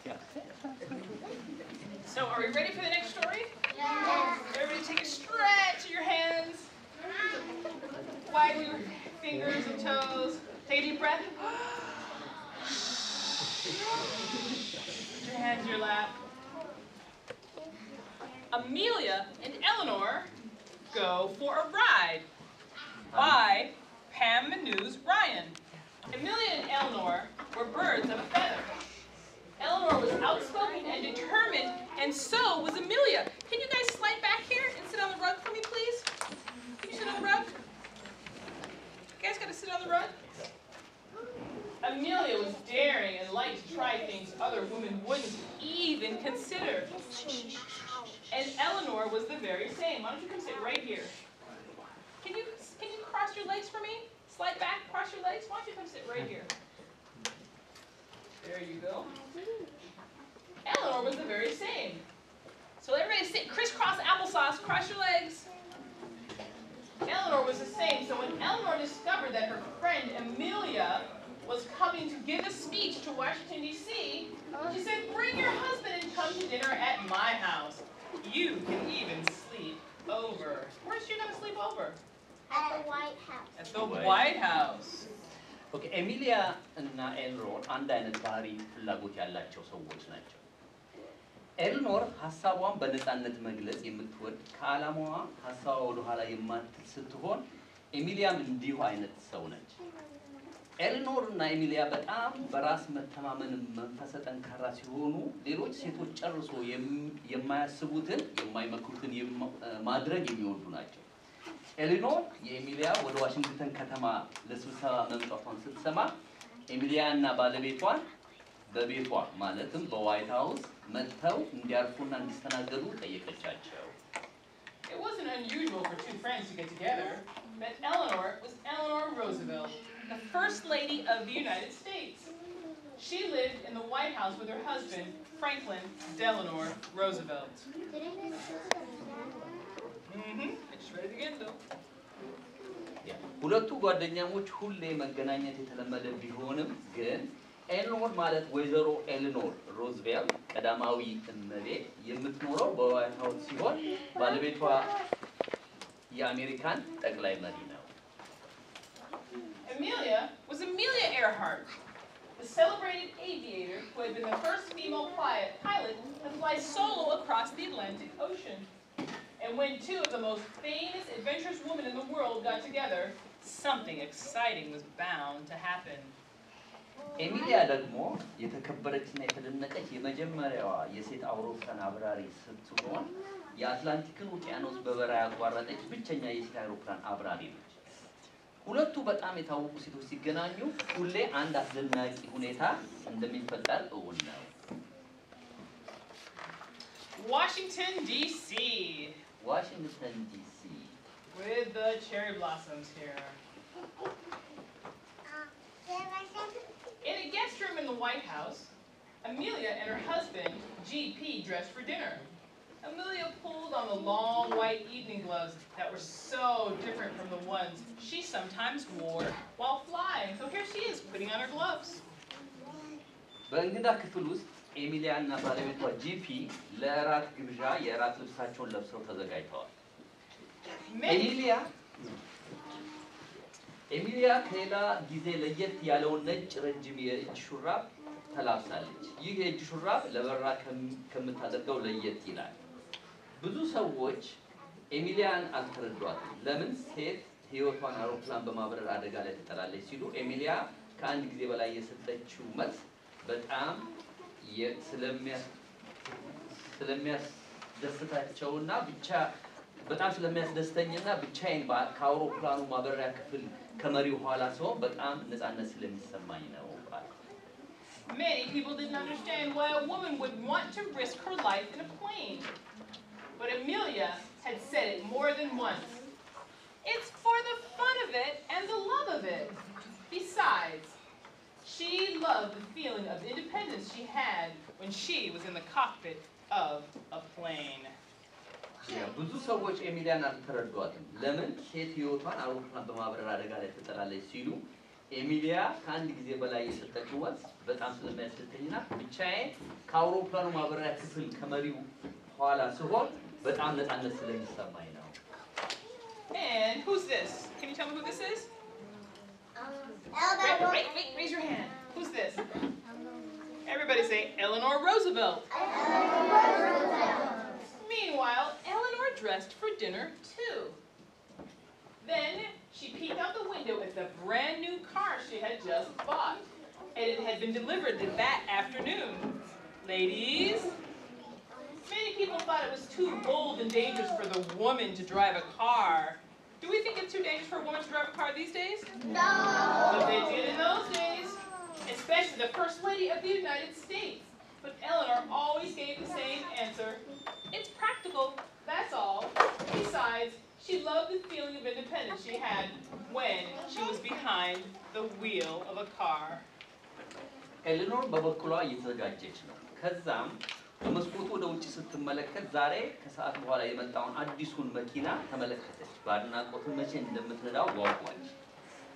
Yes. So are we ready for the next story? Yes. Everybody take a stretch of your hands. Waggle your fingers and toes. Take a deep breath. Put your hands in your lap. Amelia and Eleanor go for a ride by Pam Manew's Ryan. Amelia and Eleanor were birds of a feather. Eleanor was outspoken and determined, and so was Amelia. Can you guys slide back here and sit on the rug for me, please? Can you sit on the rug? You guys gotta sit on the rug. Amelia was daring and liked to try things other women wouldn't even consider. And Eleanor was the very same. Why don't you come sit right here? Can you cross your legs for me? Slide back, cross your legs. Why don't you come sit right here? There you go. Eleanor was the very same. So everybody sit crisscross applesauce, cross your legs. Eleanor was the same. So when Eleanor discovered that her friend Amelia was coming to give a speech to Washington, D.C., she said, "Bring your husband and come to dinner at my house. You can even sleep over." Where's she going to sleep over? At the White House. At the White House. ኦኬ ኤሚሊያ እና ኤልኖር አንድ አይነት ባህሪ ፍላጎት ያላቸው ሰዎች ናቸው። ኤልኖር ሐሳቧን በነፃነት መግለጽ የምትወድ ከዓላማዋ ሐሳቧ ወደ ኋላ የማትል ስትሆን ኤሚሊያም እንዲሁ አይነት ሰው ነች። ኤልኖር እና ኤሚሊያ በጣም በራስ መተማመን መንፈሰ ጠንካራ ሲሆኑ ሌሎች ሴቶች ጨርሶ የማያስቡትን የማይመክሩትን ማድረግ የሚወዱ ናቸው። ኤሊኖር የኤሚሊያ ወደ ዋሽንግተን ከተማ ለስብሰባ መምጣቷን ስትሰማ ኤሚሊያ እና ባለቤቷን በቤቷ ማለትም በዋይት ሃውስ መጥተው እንዲያርፉና እንዲስተናገዱ ጠየቀቻቸው። It wasn't unusual for two friends to get together, but Eleanor was Eleanor Roosevelt, the First Lady of the United States. She lived in the White House with her husband, Franklin Delano Roosevelt. It's ready to get though. ሁለቱ ጓደኛሞች ሁሌ መገናኘት የተለመደ ቢሆንም ግን ኤልኖር ማለት ወይዘሮ ኤሊኖር ሮዝቬልት ቀዳማዊ እመቤት የምትኖረው በዋይት ሃውስ ሲሆን ባለቤቷ የአሜሪካን ጠቅላይ መሪ ነው። Amelia was Amelia Earhart, the celebrated aviator who had been the first female pilot to fly solo across the Atlantic Ocean. And when two of the most famous, adventurous women in the world got together, something exciting was bound to happen. ኤሚሊያ ደግሞ የተከበረችና የተደነቀች የመጀመሪያዋ የሴት አውሮፕላን አብራሪ ስትሆን የአትላንቲክን ውቅያኖስ በበረራ ያቋረጠች ብቸኛ የሴት አውሮፕላን አብራሪ ነች። ሁለቱ በጣም የታወቁ ሴቶች ሲገናኙ ሁሌ አንድ አስደናቂ ሁኔታ እንደሚፈጠር እውን ነው። Washington, D.C. Washington, D.C. With the cherry blossoms here. In a guest room in the White House, Amelia and her husband, G.P., dressed for dinner. Amelia pulled on the long white evening gloves that were so different from the ones she sometimes wore while flying. So here she is, putting on her gloves. በእንግዳ ክፍል ውስጥ ኤሚሊያ እና ባለቤቷ ጂፒ ለእራት ግብዣ የእራት ልብሳቸውን ለብሰው ተዘጋጅተዋል። ኤሚሊያ ከሌላ ጊዜ ለየት ያለውን ነጭ ረጅም የእጅ ሹራብ ተላብሳለች። ይህ የእጅ ሹራብ ለበራ ከምታደርገው ለየት ይላል። ብዙ ሰዎች ኤሚሊያን አልተረዷትም። ለምን ሴት ህይወቷን አውሮፕላን በማብረር አደጋ ላይ ትጠላለች ሲሉ ኤሚሊያ ከአንድ ጊዜ በላይ የሰጠችው መልስ በጣም ስለሚያስደስታቸውና ብቻ በጣም ስለሚያስደስተኝና ብቻዬን ከአውሮፕላኑ ማበረሪያ ክፍል ከመሪው ኋላ ሲሆን በጣም ነፃነት ስለሚሰማኝ ነው። Many people didn't understand why a woman would want to risk her life in a plane. But Amelia had said it more than once. It's for the fun of it and the love of it. Besides, she loved the feeling of independence she had when she was in the cockpit of a plane. ብዙ ሰዎች ኤሚሊያን አልተረዷትም። ለምን ሴት ህይወቷን አውሮፕላን በማብረር አደጋ ላይ ትጠላለች ሲሉ ኤሚሊያ ከአንድ ጊዜ በላይ የሰጠችው መልስ በጣም ስለሚያስደስተኝና ብቻዬን ከአውሮፕላኑ ማብረሪያ ክፍል ከመሪው ኋላ ሲሆን በጣም ነፃነት ስለሚሰማኝ ነው። And who's this? Can you tell me who this is? Raise your hand. Who's this? Everybody say Eleanor Roosevelt. Meanwhile, Eleanor dressed for dinner too. Then she peeked out the window at the brand new car she had just bought. And it had been delivered that afternoon. Ladies, many people thought it was too bold and dangerous for the woman to drive a car. Do we think it's too dangerous for a woman to drive a car these days? No. But they did in those days, especially the First Lady of the United States. But Eleanor always gave the same answer. It's practical, that's all. Besides, she loved the feeling of independence she had when she was behind the wheel of a car. ኤሌኖር በበኩሏ እየተዘጋጀች ነው። ከዛም በመስኮቱ ወደ ውጭ ስትመለከት ዛሬ ከሰዓት በኋላ የመጣውን አዲሱን መኪና ተመለከተች። በአድናቆት መቼ እንደምትነዳው ጓጓች።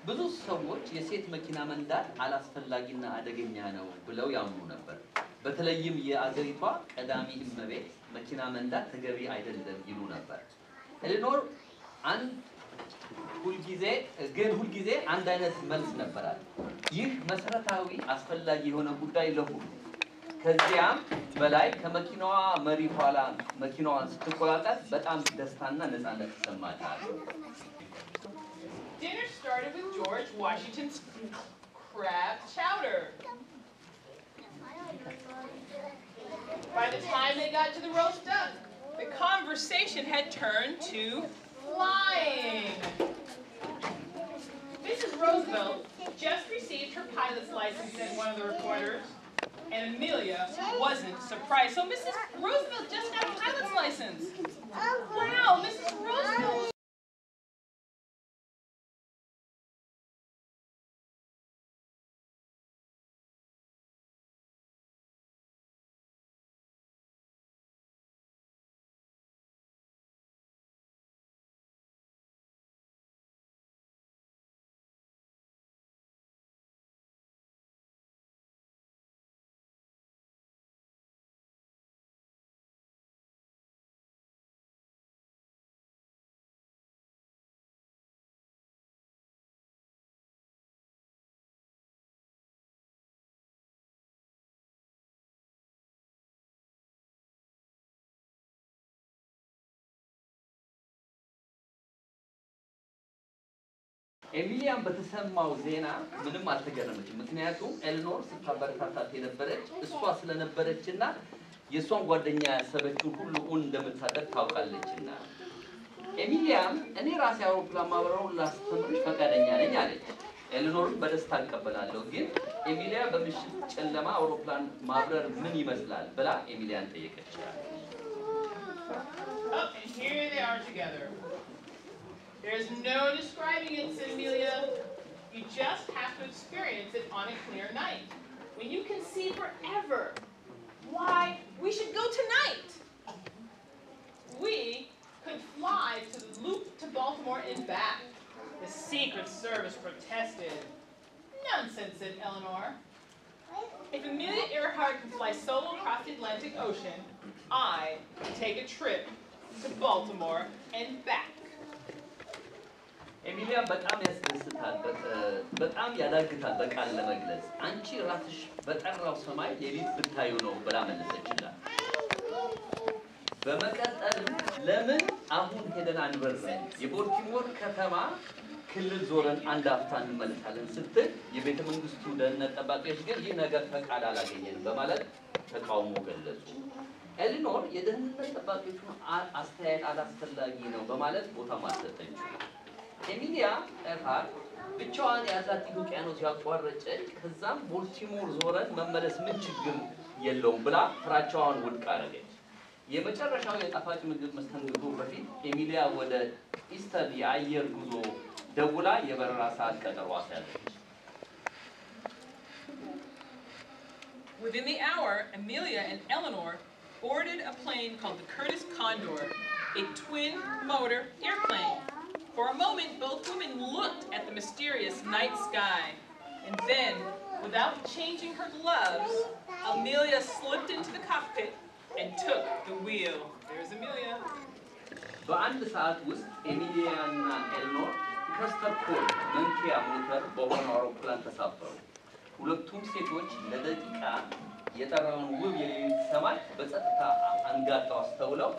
ብዙ ሰዎች የሴት መኪና መንዳት አላስፈላጊና አደገኛ ነው ብለው ያምኑ ነበር። በተለይም የአገሪቷ ቀዳሚ እመቤት መኪና መንዳት ተገቢ አይደለም ይሉ ነበር። ኤሌኖር ሁልጊዜ አንድ አይነት መልስ ነበራት። ይህ መሰረታዊ አስፈላጊ የሆነ ጉዳይ ለሁሉ። ከዚያም በላይ ከመኪናዋ መሪ ኋላ መኪናዋን ስትቆጣጠር በጣም ደስታና ነፃነት ተሰማታል። Dinner started with George Washington's crab chowder. By the time they got to the roast duck, the conversation had turned to flying. Mrs. Roosevelt just received her pilot's license, said one of the reporters, and Amelia wasn't surprised. So Mrs. Roosevelt just got a pilot's license. Wow, Mrs. Roosevelt. ኤሚሊያን በተሰማው ዜና ምንም አልተገረመችም። ምክንያቱም ኤሌኖር ስታበረታታት የነበረች እሷ ስለነበረችና የሷን ጓደኛ ያሰበችው ሁሉ እንደምታደርግ ታውቃለችና። ኤሚሊያም እኔ ራሴ አውሮፕላን ማብረሩን ላስተምርሽ ፈቃደኛ ነኝ አለች። ኤሌኖርም በደስታ አቀበላለሁ። ግን ኤሚሊያ በምሽት ጨለማ አውሮፕላን ማብረር ምን ይመስላል ብላ ኤሚሊያን ጠየቀች። And here they are together. There's no describing it, said Amelia. You just have to experience it on a clear night, when you can see forever. Why, we should go tonight. We and back. The Secret Service protested. Nonsense, said Eleanor. If Amelia Earhart can fly solo across the Atlantic Ocean, I can take a trip to Baltimore and back. ኤሚሊያ በጣም ያስደስታል በጣም ያዳግታል በቃል ለመግለጽ አንቺ ራስሽ በጠራው ሰማይ ሌሊት ብታዩ ነው ብላ መለሰችላት በመቀጠልም ለምን አሁን ሄደን አንበርም የቦልቲሞር ከተማ ክልል ዞረን አንድ አፍታ እንመለሳለን ስትል የቤተ መንግስቱ ደህንነት ጠባቂዎች ግን ይህ ነገር ፈቃድ አላገኘንም በማለት ተቃውሞ ገለጹ ኤሊኖር የደህንነት ጠባቂዎቹ አስተያየት አላስፈላጊ ነው በማለት ቦታ ማሰጠች ኤሚሊያ ኤርሃርት ብቻዋን የአትላንቲክ ውቅያኖስ ያቋረጨች ከዛም ቦልቲሞር ዞረን መመለስ ምን ችግር የለውም ብላ ፍራቻዋን ውድቅ አደረገች የመጨረሻው የጣፋጭ ምግብ መስተንግዶ በፊት ኤሚሊያ ወደ ኢስተር የአየር ጉዞ ደውላ የበረራ ሰዓት ቀጠሮ አስያዘች Within the hour, Amelia and Eleanor boarded a plane called the Curtis Condor, a twin-motor airplane. For a moment, both women looked at the mysterious night sky. And then, without changing her gloves, Amelia slipped into the cockpit and took the wheel. There's Amelia. በአንድ ሰዓት ውስጥ ኤሚሊያና ኤልኖር ከስተርፖል መንኪያ ሞተር በሆነ አውሮፕላን ተሳፈሩ። ሁለቱም ሴቶች ለደቂቃ የጠራውን ውብ የሌሊት ሰማይ በጸጥታ አንጋጠው አስተውለው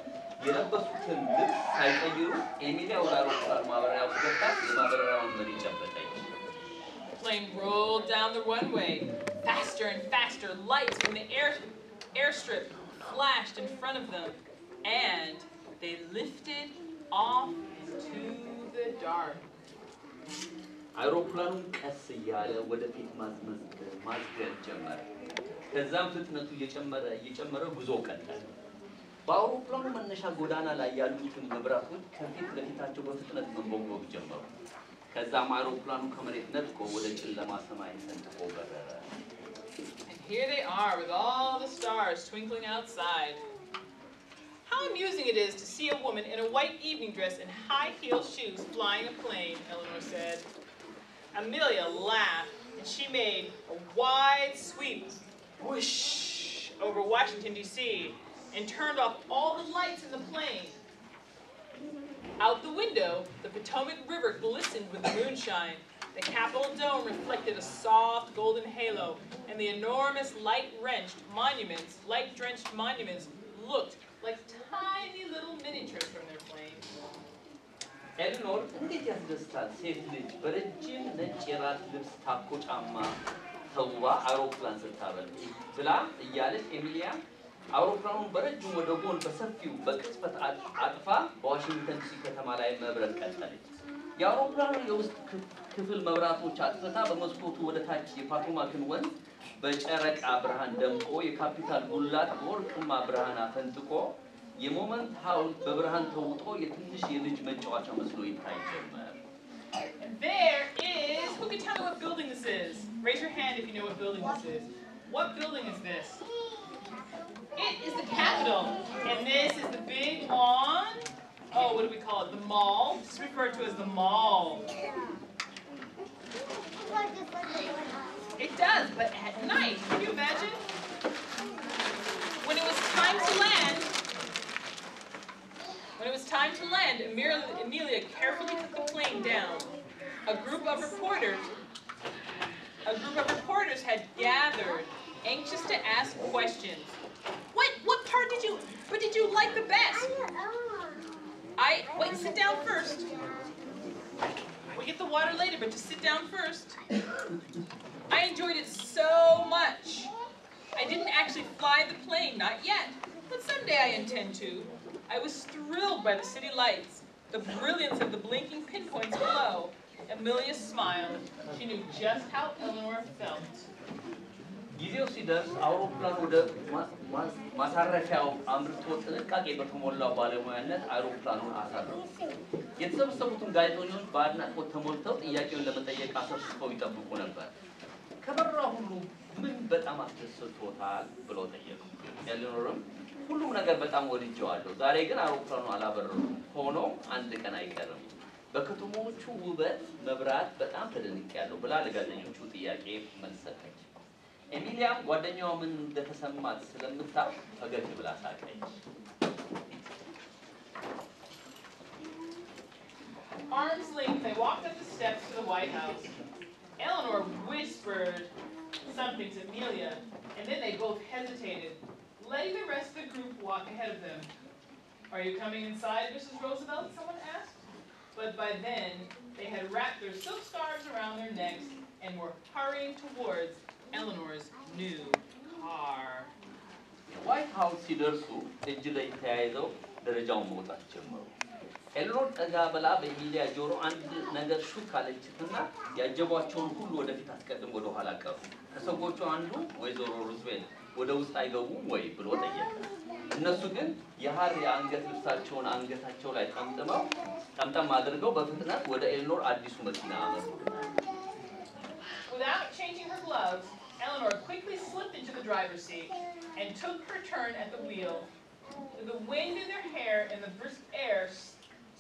የለበሱትን ልብስ ሳይቀይሩ ኤሚሊያ ወደ አውሮፕላን ማብረሪያው ገብታ የማብረሪያውን መሪ ጨበጠች። The plane rolled down the runway. Faster and faster, lights from the airstrip flashed in front of them, and they lifted off into the dark. አውሮፕላኑን ቀስ እያለ ወደፊት ማዝገር ጀመረ። ከዛም ፍጥነቱ እየጨመረ ጉዞ ቀጠለ። በአውሮፕላኑ መነሻ ጎዳና ላይ ያሉትን መብራቶች ከፊት ለፊታቸው በፍጥነት መንቦግቦግ ጀመሩ። ከዛም አውሮፕላኑ ከመሬት ነጥቆ ወደ ጨለማ ሰማይ ሰንጥቆ በረረ። And here they are with all the stars twinkling outside. How amusing it is to see a woman in a white evening dress and high-heeled shoes flying a plane, Eleanor said. Amelia laughed, and she made a wide sweep, whoosh, over Washington, D.C., and turned off all the lights in the plane. Out the window, the Potomac River glistened with the moonshine. The Capitol Dome reflected a soft golden halo, and the enormous light-drenched monuments looked like tiny little miniatures from their plane. ኤሊኖር እንዴት ያስደስታል ሴት ልጅ በረጅም ነጭ የራት ልብስ ታኮ ጫማ ተውባ አውሮፕላን ስታበል ብላ እያለች ኤሚሊያ አውሮፕላኑን በረጅም ወደ ጎን በሰፊው በቅጽበት አጥፋ በዋሽንግተን ዲሲ ከተማ ላይ መብረር ቀጠለች የአውሮፕላኑ የውስጥ ክፍል መብራቶች አጥፍታ በመስኮቱ ወደ ታች የፓቶማክን ወንዝ በጨረቃ ብርሃን ደምቆ የካፒታል ጉላት በወርቅማ ብርሃን አፈንጥቆ የሞመንት ሐውልት በብርሃን ተውጦ የትንሽ የልጅ መጫወቻ መስሎ ይታይ ጀመር And there is, who can tell me what building this is? Raise your hand if you know what building this is. What building is this? It is the Capitol. And this is the big lawn. Oh, what do we call it? The mall. It's referred to as the mall. It does, but at night, can you imagine? When it was time to land, Amelia carefully took the plane down. A group of reporters had gathered, anxious to ask questions. What part did you like the best? Wait, sit down first. We get the water later, but just sit down first. I enjoyed it so much. I didn't actually fly the plane, not yet, but someday I intend to. I was thrilled by the city lights, the brilliance of the blinking pinpoints below. Amelia smiled. She knew just how Eleanor felt. ጊዜው ሲደርስ አውሮፕላኑ ወደ ማሳረፊያው አምርቶ ጥንቃቄ በተሞላው ባለሙያነት አውሮፕላኑን አሳረፈ። የተሰበሰቡትን ጋዜጠኞች በአድናቆት ተሞልተው ጥያቄውን ለመጠየቅ አሰብስበው ይጠብቁ ነበር። ከበረራ ሁሉ ምን በጣም አስደስቶታል ብለው ጠየቁ። ኤሊኖርም ሁሉም ነገር በጣም ወድጄዋለሁ። ዛሬ ግን አውሮፕላኑ አላበረሩም። ሆኖም አንድ ቀን አይቀርም። በከተሞቹ ውበት መብራት በጣም ተደንቄያለሁ ብላ ለጋዜጠኞቹ ጥያቄ መልስ ሰጠች። ኤሚሊያም ጓደኛዋ ምን እንደተሰማት ስለምታውቅ ፈገግ ብላ ሳቀች። Arms length, they walked up the steps to the White House. Eleanor whispered something to Amelia, and then they both hesitated, letting the rest of the group walk ahead of them. Are you coming inside, Mrs. Roosevelt? Someone asked. But by then, they had wrapped their silk scarves around their necks and were hurrying towards Eleanor's new car. ዋይት ሃውስ ሲደርሱ እጅ ላይ ተያይዘው ደረጃውን መውጣት ጀመሩ። ኤሌኖር ጠጋ ብላ በኤሚሊያ ጆሮ አንድ ነገር ሹክ አለችትና ያጀቧቸውን ሁሉ ወደፊት አስቀድም ወደ ኋላ ቀሩ። ከሰዎቹ አንዱ ወይዘሮ ሩዝቬልት ወደ ውስጥ አይገቡም ወይ ብሎ ጠየቀ። እነሱ ግን የሐር የአንገት ልብሳቸውን አንገታቸው ላይ ጠምጠም አድርገው በፍጥነት ወደ ኤሌኖር አዲሱ መኪና አመሩ። Without changing her gloves, Eleanor quickly slipped into the driver's seat and took her turn at the wheel. With the wind in their hair and the brisk air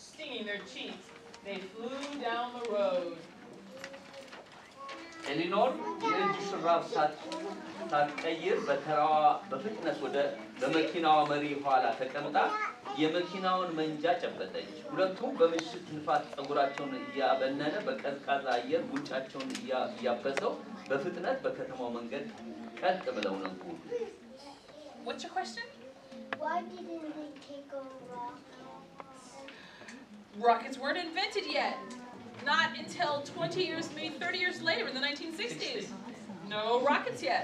stinging their cheeks, they flew down the road. ኤሌኖር የእጅ ሹራብ ሳትቀይር በተራዋ በፍጥነት ወደ በመኪናዋ መሪ ኋላ ተቀምጣ የመኪናውን መንጃ ጨበጠች። ሁለቱም በምሽት ንፋስ ፀጉራቸውን እያበነነ በቀዝቃዛ አየር ጉንጫቸውን እያበሰው በፍጥነት በከተማው መንገድ ቀጥ ብለው ነበር። What's your question? Why didn't they take a rocket? Rockets weren't invented yet. Not until 20 years, maybe 30 years later in the 1960s. No rockets yet.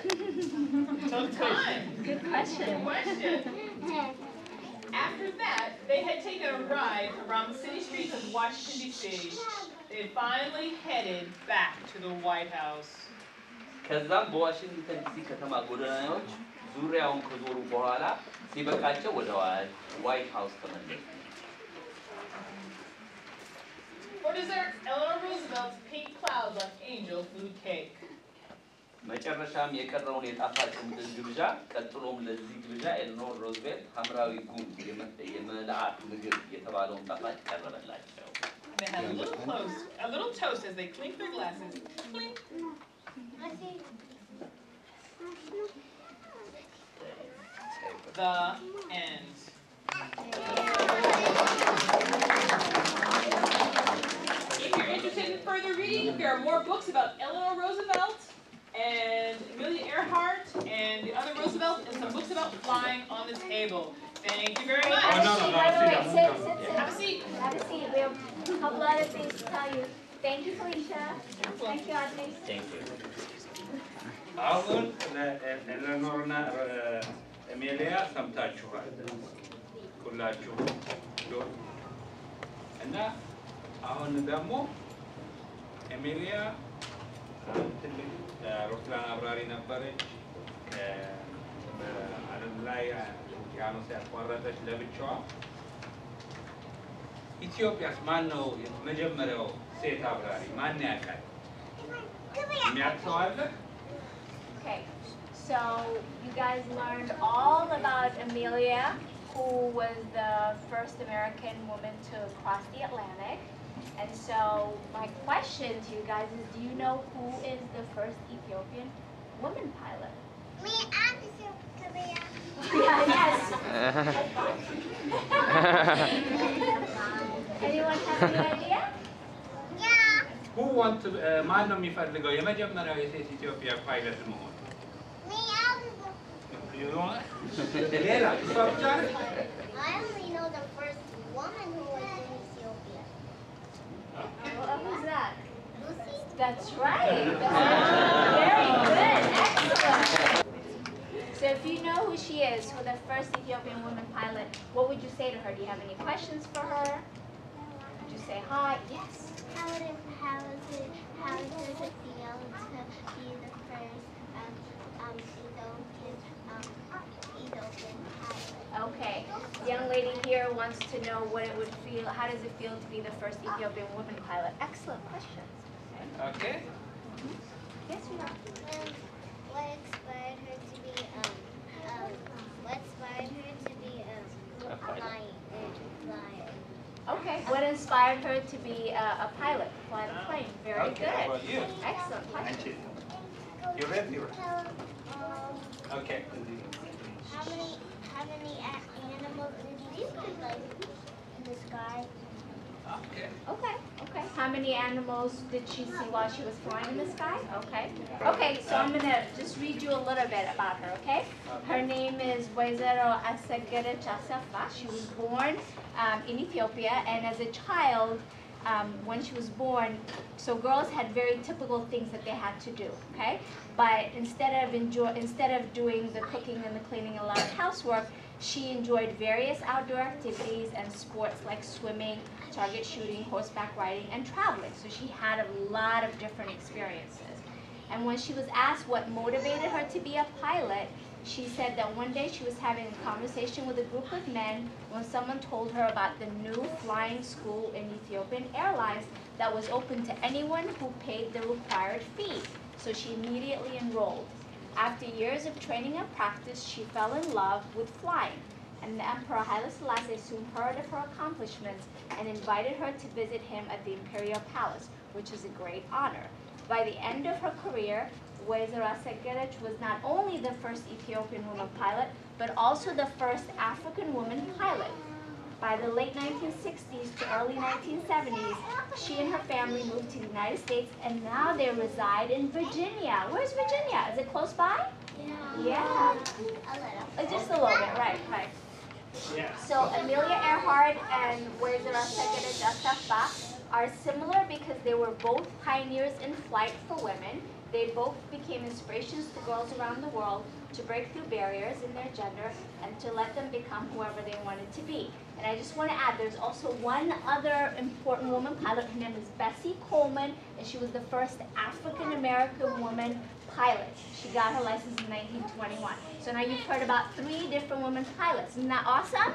Took time. Good question. Good question. After that, they had taken a ride around the city streets of Washington, D.C. They had finally headed back to the White House. ከዛም በዋሽንግተን ዲሲ ከተማ ጎዳናዎች ዙሪያውን ከዞሩ በኋላ ሲበቃቸው ወደ ዋይት ሃውስ ተመለሱ። For dessert, Eleanor Roosevelt's pink clouds on angel food cake. መጨረሻም የቀረውን የጣፋጭ ምግብ ግብዣ ቀጥሎም ለዚህ ግብዣ ኤሌኖር ሮዝቬልት ሐምራዊ ጉም የመልአክ ምግብ የተባለውን ጣፋጭ ቀረበላቸው። They had a little toast as they clinked their glasses. Clink. The end. If you're interested in further reading, there are more books about Eleanor Roosevelt and Amelia Earhart and the other Roosevelts, and some books about flying on the table. Thank you very much. Have a seat. Have a seat. We have a couple other things to tell you. Thank you, Felicia. Thank you, Audrey. Thank you. አሁን ኤሌኖርና ኤሚሊያ ሰምታችኋል ሁላችሁ እና አሁን ደግሞ ኤሚሊያ ትልቅ አውሮፕላን አብራሪ ነበረች። በዓለም ላይ ውቅያኖስ ያቋረጠች ለብቻዋ። ኢትዮጵያስ ማን ነው የመጀመሪያው ሴት አብራሪ? ማን ያውቃል? የሚያውቅ ሰው አለ? Okay, so you guys learned all about Amelia, who was the first American woman to cross the Atlantic. And so my question to you guys is, do you know who is the first Ethiopian woman pilot? Me and Korea. Yeah, yes. Anyone have any idea? Yeah. Who want to ማን ነው የሚፈልገው የመጀመሪያው የሴት ኢትዮጵያ ፓይለት መሆን? Me and ሌላ እሷ ብቻ ነች? I only know the first woman who was in Ethiopia. Who's that? Lucy? That's right. Very good. Excellent. So if you know who she is, who the first Ethiopian woman pilot, what would you say to her? Do you have any questions for her? Would you say hi? Yes. How does it feel to be the first Ethiopian pilot? Okay. The young lady here wants to know what it would feel. How does it feel to be the first Ethiopian woman pilot? Excellent questions. Okay. Yes, we are. What inspired her to be flying? Okay. What inspired her to be a pilot, fly a plane? Very Okay, how about good. you? Excellent question. You ready? Okay. How many animals did you see like in the sky? Okay. Okay, okay. How many animals did she see while she was flying in the sky? Okay. Okay, so I'm gonna just read you a little bit about her, okay? Her name is Wezero Asegere Chasafa. She was born in Ethiopia, and as a child, when she was born, so girls had very typical things that they had to do, okay? But instead of doing the cooking and the cleaning and a lot of housework, she enjoyed various outdoor activities and sports like swimming, target shooting, horseback riding, and traveling. So she had a lot of different experiences. And when she was asked what motivated her to be a pilot, she said that one day she was having a conversation with a group of men when someone told her about the new flying school in Ethiopian Airlines that was open to anyone who paid the required fee. So she immediately enrolled. After years of training and practice, she fell in love with flying. And the Emperor Haile Selassie soon heard of her accomplishments and invited her to visit him at the Imperial Palace, which is a great honor. By the end of her career, Wezero Asegere was not only the first Ethiopian woman pilot, but also the first African woman pilot. By the late 1960s to early 1970s, she and her family moved to the United States, and now they reside in Virginia. Where's Virginia? Is it close by? Yeah. Just a little bit, right. Yeah. So Amelia Earhart and Wezero Asegere Chasafa are similar because they were both pioneers in flight for women. They both became inspirations to girls around the world to break through barriers in their gender and to let them become whoever they wanted to be. And I just want to add, there's also one other important woman pilot. Her name is Bessie Coleman, and she was the first African-American woman pilot. She got her license in 1921. So now you've heard about 3 different women pilots. Isn't that awesome?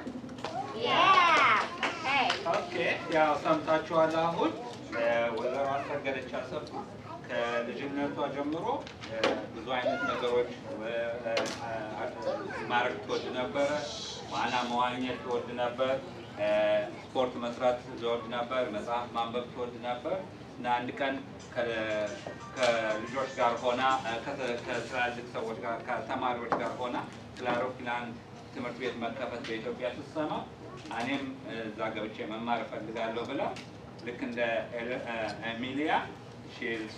Yeah. Okay. Okay. ያው ሰምታችኋል። አሁን ወይዘሮ አሰገደች አሰፋ ከልጅነቷ ጀምሮ ብዙ አይነት ነገሮች ማድረግ ትወድ ነበረ። ዋና መዋኘት ትወድ ነበር። ስፖርት መስራት ትወድ ነበር። መጽሐፍ ማንበብ ትወድ ነበር። እና አንድ ቀን ከልጆች ጋር ሆና ከትላልቅ ሰዎች ጋር ከተማሪዎች ጋር ሆና ስለ አውሮፕላን ትምህርት ቤት መከፈት በኢትዮጵያ ስትሰማ እኔም እዛ ገብቼ መማር እፈልጋለሁ ብላ ልክ እንደ ኤሚሊያ ሺልስ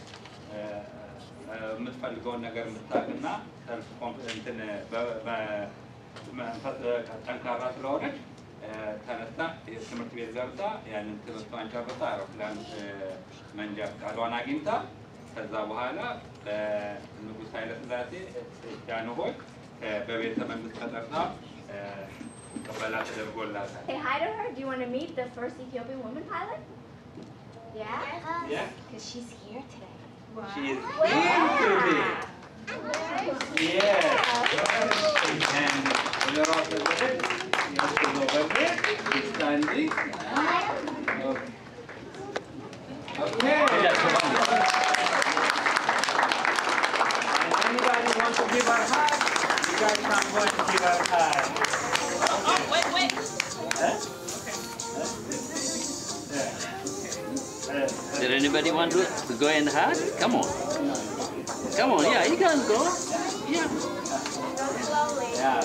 የምትፈልገውን ነገር የምታውቅና ሰልፍ ኮንፊደንትን ጠንካራ ስለሆነች ተነስታ ትምህርት ቤት ገብታ ያንን ትምህርቷን ጨርሳ አውሮፕላን መንጃ ፈቃዷን አግኝታ ከዛ በኋላ በንጉሥ ኃይለ ሥላሴ ጃንሆይ በቤተ መንግስት ተጠርታ ቅበላ ተደርጎላታል። Say hi to her. Do you want to meet the first Ethiopian woman pilot? Yeah? Yeah. Because she's here today. She is here today. Yes. And the rest of the over there, she's standing. Okay. And anybody want to give her a hug? You guys can go and give her a hug. Oh, wait. Huh? Did anybody want to go and hug? Come on. Come on, yeah, you can go. Yeah. Go slowly. Yeah.